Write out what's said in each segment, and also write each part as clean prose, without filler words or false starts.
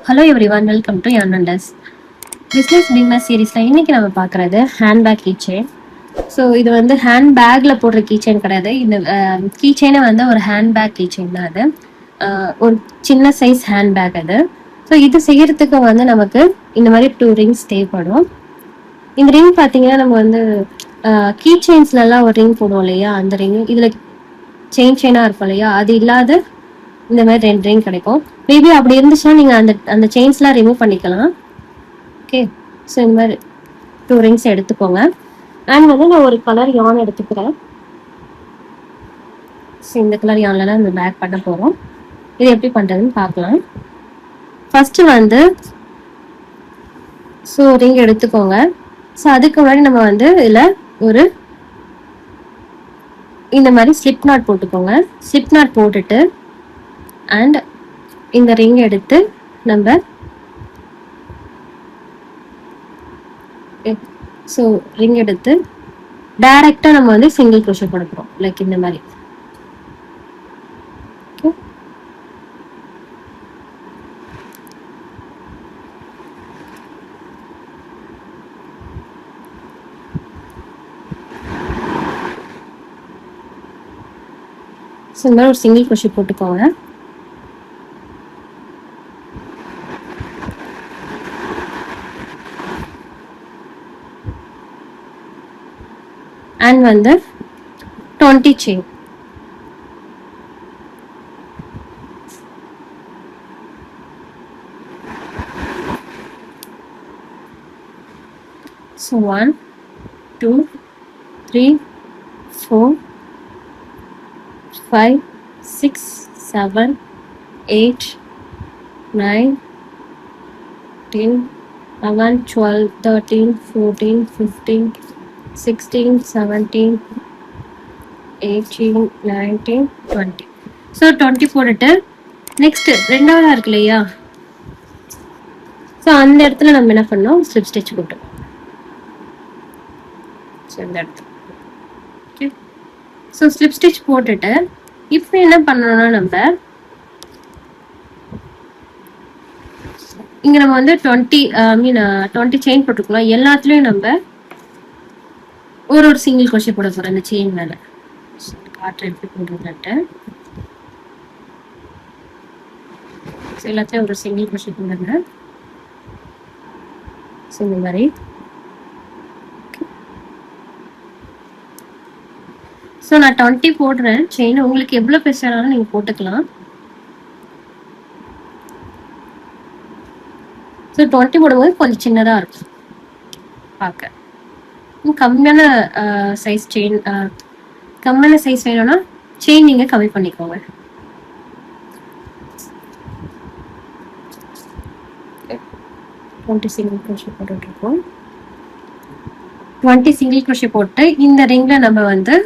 Hello everyone, welcome to யானண்டஸ் business பிக்னஸ் சீரீஸ்ல இன்னைக்கு நம்ம பார்க்கறது ஹேண்ட்பேக் கீச்செயின். ஸோ இது வந்து ஹேண்ட் பேக்ல போடுற கீச்செயின் கிடையாது. இந்த கீச்செயினை வந்து ஒரு ஹேண்ட்பேக் கீச்செயின் தான். அது ஒரு சின்ன சைஸ் ஹேண்ட்பேக் அது. ஸோ இது செய்யறதுக்கு வந்து நமக்கு இந்த மாதிரி 2 ரிங்ஸ் தேவைப்படும். இந்த ரிங் பார்த்தீங்கன்னா நம்ம வந்து கீச்செயின்ஸ்லாம் ஒரு ரிங் போடுவோம் இல்லையா, அந்த ரிங் இதுல செயினா இருக்கும் இல்லையா, அது இல்லாத இந்த மாதிரி 2 ரிங் கிடைக்கும். மேபி அப்படி இருந்துச்சுன்னா நீங்க அந்த செயின்ஸ்லாம் ரிமூவ் பண்ணிக்கலாம். ஓகே, ஸோ இந்த மாதிரி 2 ரிங்ஸ் எடுத்துக்கோங்க. அண்ட் வந்து நான் ஒரு கலர் யான் எடுத்துக்கிறேன். ஸோ இந்த கலர் யான்ல தான் இந்த பேக் பண்ண போறோம். இது எப்படி பண்றதுன்னு பார்க்கலாம். ஃபர்ஸ்ட் வந்து ஸோ ரிங் எடுத்துக்கோங்க. ஸோ அதுக்கு முன்னாடி நம்ம வந்து இதுல ஒரு இந்த மாதிரி ஸ்லிப் நாட் போட்டுக்கோங்க. ஸ்லிப் நாட் போட்டுட்டு அண்ட் இந்த ரிங் எடுத்து நம்ம ஸோ ரிங் எடுத்து டைரக்டா நம்ம வந்து சிங்கிள் க்ரோஷே போட போறோம். லைக் இந்த மாதிரி. ஸோ இந்த மாதிரி ஒரு சிங்கிள் க்ரோஷே போட்டுக்கோங்க. அண்ட் வந்து 20 செயின். So 1, 2, 3, 4, 5, 6, 7, 8, 9, 10, 11, 12, 13, 14, 15, 16, 17, 18, 19, 20. ஸோ 20 போட்டுட்டு நெக்ஸ்ட் ரெண்டாவதா இருக்கு இல்லையா, ஸோ அந்த இடத்துல நம்ம என்ன பண்ணோம், ஸ்லிப் ஸ்டிச் போட்டோம். ஸோ இந்த இடத்துல ஓகே. ஸோ ஸ்லிப் ஸ்டிச் போட்டுட்டு இப்போ என்ன பண்ணணும்னா நம்ம இங்க நம்ம வந்து 20 செயின் போட்டுக்கலாம். எல்லாத்துலயும் நம்ம ஒரு சிங்கிள் க்ரோஷே போட போறோம் இந்த செயின் மேல. காற்று எப்படி போடுறதுன்ட்டு எல்லாத்தையும் ஒரு சிங்கிள் க்ரோஷே போடுங்க. ஸோ இந்த மாதிரி ஸோ நான் 20 போடுறேன் செயின். உங்களுக்கு எவ்வளவு பெருசானாலும் நீங்க போட்டுக்கலாம். ஸோ 20 போடும்போது கொஞ்சம் சின்னதா இருக்கும் பார்க்க. கம்மியான சைஸ் செயின், கம்மியான சைஸ் வேணும்னா செயின் நீங்க கம்மி பண்ணிக்கோங்க. 20 சிங்கிள் க்ரோஷே போட்டுட்டு இருக்கோம். 20 சிங்கிள் க்ரோஷே போட்டு இந்த ரிங்ல நம்ம வந்து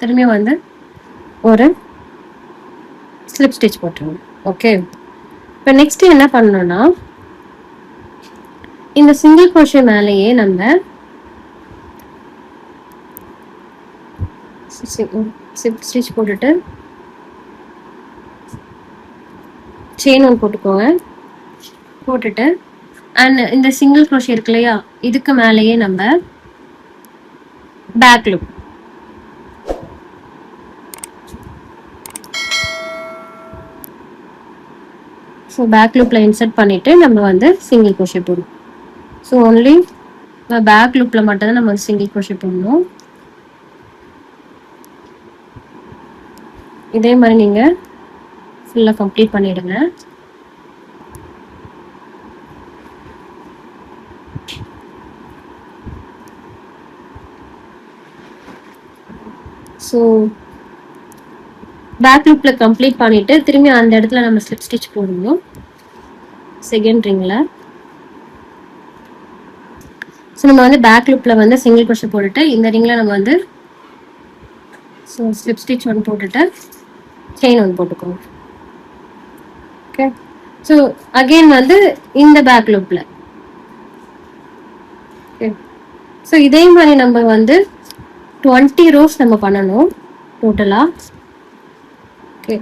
திரும்பி வந்து ஒரு ஸ்லிப் ஸ்டிச் போட்டுருவோம். ஓகே, இப்போ நெக்ஸ்ட் என்ன பண்ணணும்னா இந்த சிங்கிள் க்ரோஷே மேலேயே நம்ம ஸ்லிப் ஸ்டிச் போட்டுட்டு செயின் ஒன்று போட்டுக்கோங்க. போட்டுட்டு அண்ட் இந்த சிங்கிள் க்ரோஷே இருக்கு இல்லையா, இதுக்கு மேலேயே நம்ம பேக் லூப் ஸோ பேக் லூப்ல இன்சர்ட் பண்ணிட்டு நம்ம வந்து சிங்கிள் க்ரோஷே போடுவோம். ஸோ ஒன்லி பேக் லூப்ல மட்டும் தான் நம்ம சிங்கிள் க்ரோஷே போடணும். இதே மாதிரி நீங்க ஃபுல்லா கம்ப்ளீட் பண்ணிடுங்க. ஸோ பேக் லூப்ல கம்ப்ளீட் பண்ணிட்டு திரும்பி அந்த இடத்துல நம்ம ஸ்லிப் ஸ்டிச் போடணும் செகண்ட் ரிங்ல. ஸோ நம்ம வந்து பேக் லூப்ல வந்து சிங்கிள் க்ரோஷே போட்டுட்டு இந்த ரிங்ல நம்ம வந்து ஸோ ஸ்லிப் ஸ்டிச் ஒன்று போட்டுட்டு செயின் ஒன்று போட்டுக்கோங்க. ஓகே, ஸோ அகெயின் வந்து இந்த பேக் லூப்ல. ஓகே, ஸோ இதே மாதிரி நம்ம வந்து 20 ரோஸ் நம்ம பண்ணணும் டோட்டலா. ஓகே,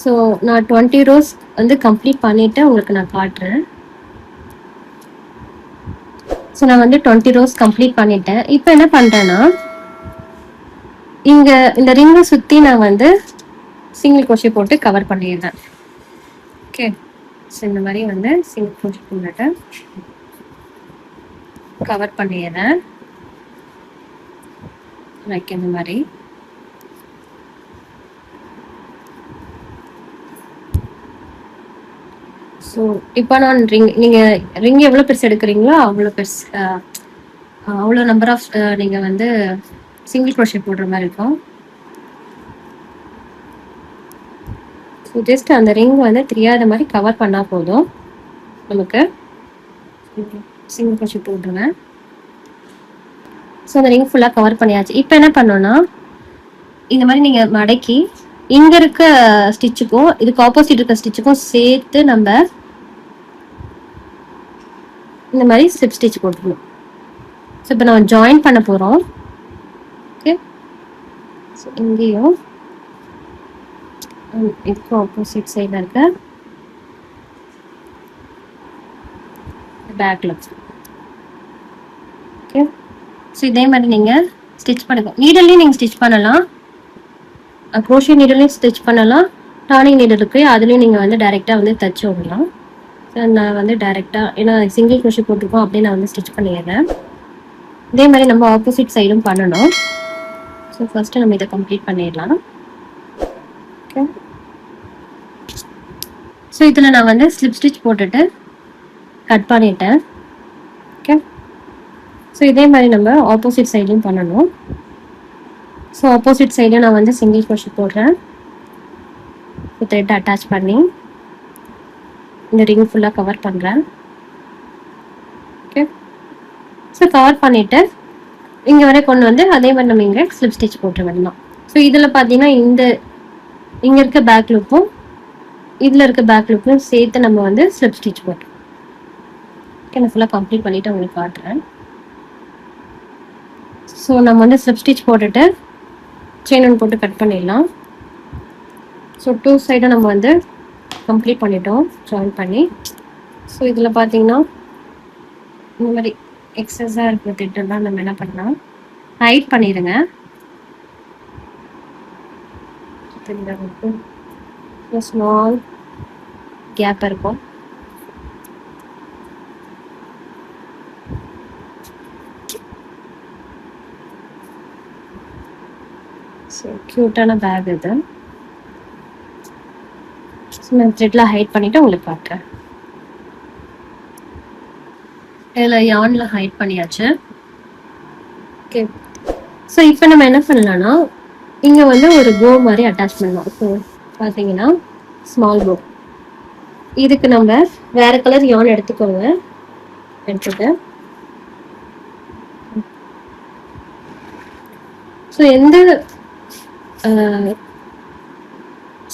ஸோ நான் 20 rows வந்து கம்ப்ளீட் பண்ணிட்டு உங்களுக்கு நான் காட்டுறேன். ஸோ நான் வந்து 20 rows கம்ப்ளீட் பண்ணிட்டேன். இப்போ என்ன பண்றேன்னா, இங்க இந்த ரிங்கை சுத்தி நான் வந்து சிங்கிள் crochet போட்டு கவர் பண்ணிடுறேன். ஓகே, ஸோ இந்த மாதிரி வந்து சிங்கிள் crochet போட்டு கவர் பண்ணிடுறேன். லைக் இந்த மாதிரி. ஸோ இப்போ நான் நீங்கள் ரிங் எவ்வளோ பெருசு எடுக்கிறீங்களோ அவ்வளோ பெருசு, அவ்வளோ நம்பர் ஆஃப் நீங்கள் வந்து சிங்கிள் crochet போடுற மாதிரி இருக்கும். ஸோ ஜஸ்ட் அந்த ரிங் வந்து தெரியாத மாதிரி கவர் பண்ணால் போதும் நமக்கு. சிங்கிள் crochet போட்டுருவேன். ஸோ அந்த ரிங் ஃபுல்லாக கவர் பண்ணியாச்சு. இப்போ என்ன பண்ணோன்னா, இந்த மாதிரி நீங்கள் மடக்கி இங்கே இருக்க ஸ்டிச்சுக்கும் இதுக்கு ஆப்போசிட் இருக்க ஸ்டிச்சுக்கும் சேர்த்து நம்ம இந்த மாதிரி ஸ்லிப் ஸ்டிச் போட்டுக்கணும். ஸோ இப்போ நம்ம ஜாயின் பண்ண போகிறோம். ஓகே, ஸோ இங்கேயும் இதுக்கு ஆப்போசிட் சைடில் இருக்க பேக்கில். ஓகே, ஸோ இதே மாதிரி நீங்கள் ஸ்டிச் பண்ணுங்க. நீடல்லையும் நீங்கள் ஸ்டிச் பண்ணலாம், க்ரோஷே நீடல்லையும் ஸ்டிச் பண்ணலாம், டார்னிங் நீடல் இருக்கு அதுலேயும் நீங்கள் வந்து டைரெக்டாக வந்து தச்சு விடலாம். ஸோ நான் வந்து டைரெக்டாக ஏன்னா சிங்கிள் crochet போட்டிருக்கோம் அப்படின்னு நான் வந்து ஸ்டிச் பண்ணிடுறேன். இதே மாதிரி நம்ம ஆப்போசிட் சைடும் பண்ணணும். ஸோ ஃபஸ்ட்டு நம்ம இதை கம்ப்ளீட் பண்ணிடலாம். ஓகே, ஸோ இதில் நான் வந்து ஸ்லிப் ஸ்டிச் போட்டுட்டு கட் பண்ணிட்டேன். ஓகே, ஸோ இதே மாதிரி நம்ம ஆப்போசிட் சைட்லையும் பண்ணணும். ஸோ ஆப்போசிட் சைடும் நான் வந்து சிங்கிள் crochet போடுறேன். த்ரெட் அட்டாச் பண்ணி இந்த ரிங் ஃபுல்லாக கவர் பண்ணுறேன். ஓகே, ஸோ கவர் பண்ணிவிட்டு இங்கே வரை கொண்டு வந்து அதே மாதிரி நம்ம இங்கே ஸ்லிப் ஸ்டிச் போட்டு வேணும். ஸோ இதில் பார்த்தீங்கன்னா இங்கே இருக்க பேக் லுக்கும் இதில் இருக்க பேக் லுக்கும் சேர்த்து நம்ம வந்து ஸ்லிப் ஸ்டிச் போட்டோம். ஓகே, நான் ஃபுல்லாக கம்ப்ளீட் பண்ணிவிட்டு உங்களுக்கு காட்டுறேன். ஸோ நம்ம வந்து ஸ்லிப் ஸ்டிச் போட்டுட்டு செயின் ஒன்று போட்டு கட் பண்ணிடலாம். ஸோ 2 சைடும் நம்ம வந்து கம்ப்ளீட் பண்ணிட்டோம் ஜாயின் பண்ணி. ஸோ இதில் பார்த்தீங்கன்னா இந்த மாதிரி எக்ஸஸாக இருக்கிற திட்டெல்லாம் நம்ம என்ன பண்ணலாம், ஹைட் பண்ணிடுங்க. ஸ்மால் கேப் இருக்கும். ஸோ க்யூட்டான பேக் இது. நான் த்ரெட்லாம் ஹைட் பண்ணிவிட்டு உங்களுக்கு காட்டுறேன். இதில் யானில் ஹைட் பண்ணியாச்சு. ஓகே, ஸோ இப்போ நம்ம என்ன பண்ணலாம்னா, இங்கே வந்து ஒரு போ மாதிரி அட்டாச் பண்ணலாம். ஸோ பார்த்தீங்கன்னா ஸ்மால் போ. இதுக்கு நம்ம வேறு கலர் யான் எடுத்துக்கோங்க. எடுத்துட்டு ஸோ எந்த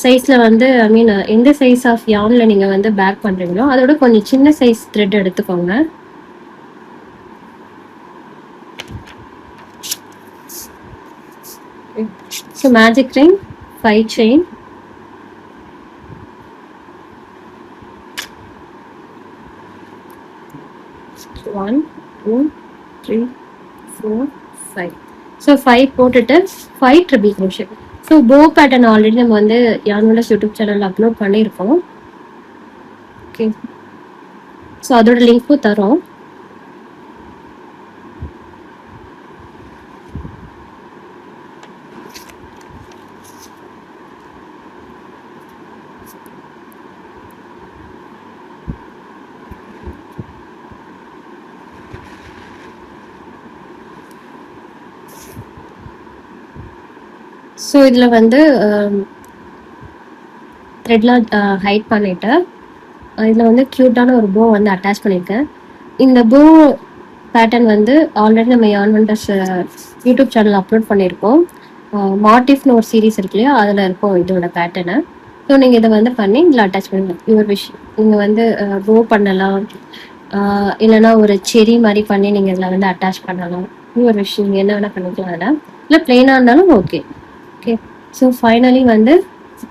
சைஸில் வந்து ஐ மீன் எந்த சைஸ் ஆஃப் யானில் நீங்கள் வந்து பேக் பண்ணுறீங்களோ அதோட கொஞ்சம் சின்ன சைஸ் த்ரெட் எடுத்துக்கோங்க. So magic ring 5 chain, one 2 3 4 5. So 5 போட்டுட்டு 5 ட்ரிபிள் crochet. ஸோ போ பேட்டர்ன் ஆல்ரெடி நம்ம வந்து யானோட யூடியூப் சேனலில் அப்லோட் பண்ணியிருக்கோம். ஓகே, ஸோ அதோட லிங்க்கும் தரோம். ஸோ இதில் வந்து த்ரெட்லாம் ஹைட் பண்ணிவிட்டு இதில் வந்து க்யூட்டான ஒரு போ வந்து அட்டாச் பண்ணியிருக்கேன். இந்த போ பேட்டர்ன் வந்து ஆல்ரெடி நம்ம யான் வண்டர்ஸ் யூடியூப் சேனல் அப்லோட் பண்ணியிருக்கோம். மாட்டிஃப்னு ஒரு சீரீஸ் இருக்கு இல்லையா, அதில் இருக்கும் இதோட பேட்டர்னை. ஸோ நீங்கள் இதை வந்து பண்ணி இதில் அட்டாச் பண்ணுங்கள். Your wish. நீங்கள் வந்து போ பண்ணலாம், இல்லைனா ஒரு செரி மாதிரி பண்ணி நீங்கள் இதில் வந்து அட்டாச் பண்ணலாம். யுவர் விஷ், நீங்கள் என்ன வேணால் பண்ணிக்கலாம். அதில் இல்லை பிளெயினாக இருந்தாலும் ஓகே. ஓகே, ஸோ ஃபைனலி வந்து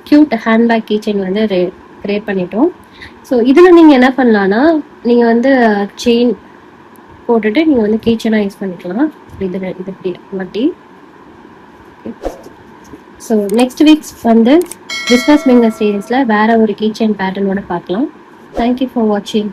க்யூட் ஹேண்ட்பேக் கீச்செயின் வந்து கிரியேட் பண்ணிட்டோம். ஸோ இதில் நீங்கள் என்ன பண்ணலான்னா, நீங்கள் வந்து செயின் போட்டுட்டு நீங்கள் வந்து கீச்சனாக யூஸ் பண்ணிக்கலாம். இது இப்படி மாட்டி. ஸோ நெக்ஸ்ட் வீக்ஸ் வந்து பிஸ்னஸ் பிகினர் சீரீஸில் வேற ஒரு கீச்சன் பேட்டர்னோட பார்க்கலாம். தேங்க்யூ ஃபார் வாட்சிங்.